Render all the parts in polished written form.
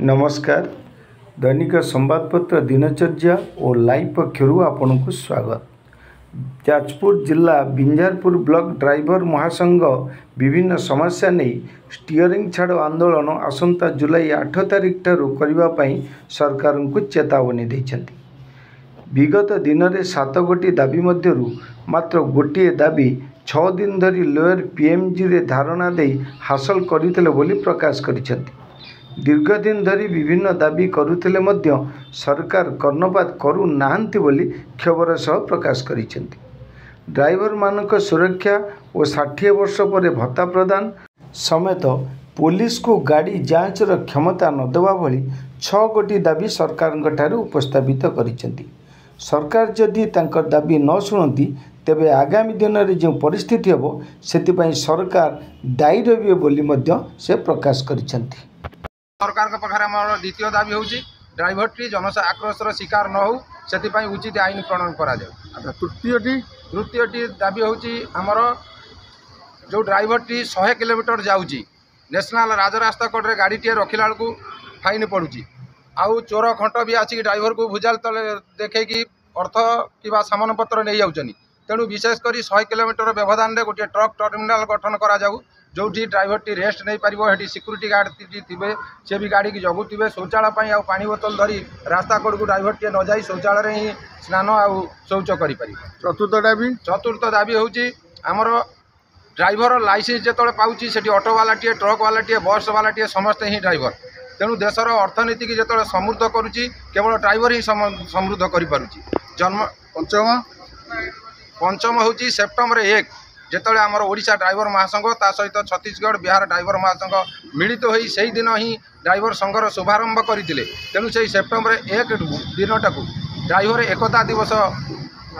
नमस्कार। दैनिक संबादपत्र दिनचर्या और लाइव पक्षर आपण को स्वागत। जाजपुर जिला बिंजारपुर ब्लॉक ड्राइवर महासंघ विभिन्न समस्या नहीं स्टीयरिंग छाड़ आंदोलन आसंता जुलाई 8 तारिख ठारू करने सरकार को चेतावनी देछंती। विगत दिन में 7 गोटी दाबी मध्यरु मात्र गोटे दाबी 6 दिन धरी लोअर पीएमजी रे धारणा दे हासिल करथिले बोली प्रकाश करिसेंती। दीर्घ दिन धरी विभिन्न दाबी करुथिले मध्य सरकार कर्णपात करू नाहंती बोली क्षोभर सह प्रकाश करिसेंती। ड्राइवर मानक सुरक्षा और 60 वर्ष पर भत्ता प्रदान समेत पुलिस को गाड़ी जांचर क्षमता न देवा भली 6 गोटी दाबी सरकार ठारे उपस्थापित करिसेंती। सरकार जदि तांकर दाबी न शुणती तेबे आगामी दिन में जो परिस्थिति हेबो सेतिपई सरकार दायी रहिबे बोली मध्य से प्रकाश करिसेंती। सरकार के पाखे आम द्वितीय दाबी हूँ ड्राइवर टी जनसा आक्रोशर शिकार न हो से उचित आईन प्रणयन करा जाए। तृतीय दाबी हूँ आमर जो ड्राइवर टी 100 किलोमीटर जाऊँगी नेशनल राजरास्ता कड़े गाड़ी टे रखिला बेलू फाइन पड़ुची आउ चोर खंट भी आसिक ड्राइवर को भुजाल तले देखी अर्थ कि सामान पत्र नहीं जाऊँ। तेणु विशेषकर 100 किलोमीटर व्यवधान में गोटे ट्रक टर्मिनाल गठन करा जाऊ जो ड्राइवर टी रेस्ट नहीं पार सिक्यूरीटी गार्ड थे सी भी गाड़ी की जगुवे शौचालय आ पानी बोतल धरी रास्ता कड़ को ड्राइवर टी न जाई शौचालय ही स्नान आउ शौच कर। चतुर्थ दाबी हूँ आमर ड्राइवर लाइसेंस जो पाँच से ऑटो वाला टे ट्रक वाला टे बस वाला टे समस्ते ही ड्राइवर। तेणु देशर अर्थनीति की जो समृद्ध करुच्ची केवल ड्राइवर ही समृद्ध कर। जन्म पंचम हूँ सेप्टेम्बर 1 जिते आमर ओडिशा ड्राइवर महासंघ ता सहित छत्तीसगढ़ बिहार ड्राइवर महासंघ मिलित होई से दिन ही ड्राइवर संघर शुभारंभ करते। तेणु से सेप्टेम्बर 1 दिनटा को ड्राइवर एकता दिवस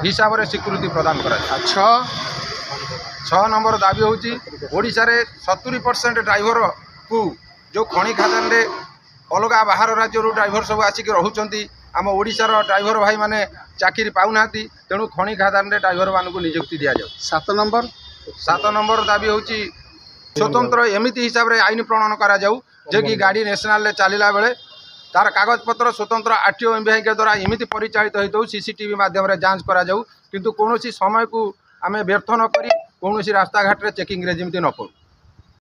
हिसाब से स्वीकृति प्रदान करा। 6 नंबर दाबी हूँ ओडिशा रे 70% ड्राइवर को जो खनि खादान रे अलग बाहर राज्य ड्राइवर सब आसिक रोचंती आम ओडिशार ड्राइवर भाई माने चाकरी पाऊना। तेणु खनि खादान रे ड्राइवर मानक नियुक्ति दि जाए। 7 नंबर दाबी हूँ स्वतंत्र एमती हिसाब से आईन प्रणयन करा जाऊ जे कि गाड़ी नेशनल चलला बेले तार कागज पत्र स्वतंत्र आरटीओ एमबीआई के द्वारा एमती परिचालित होता सीसीटीवी माध्यम जांच करा जाऊ किंतु कौन समय को आम व्यर्थ न करी कौन रास्ता घाट चेकिंग रे जमी न पड़ू।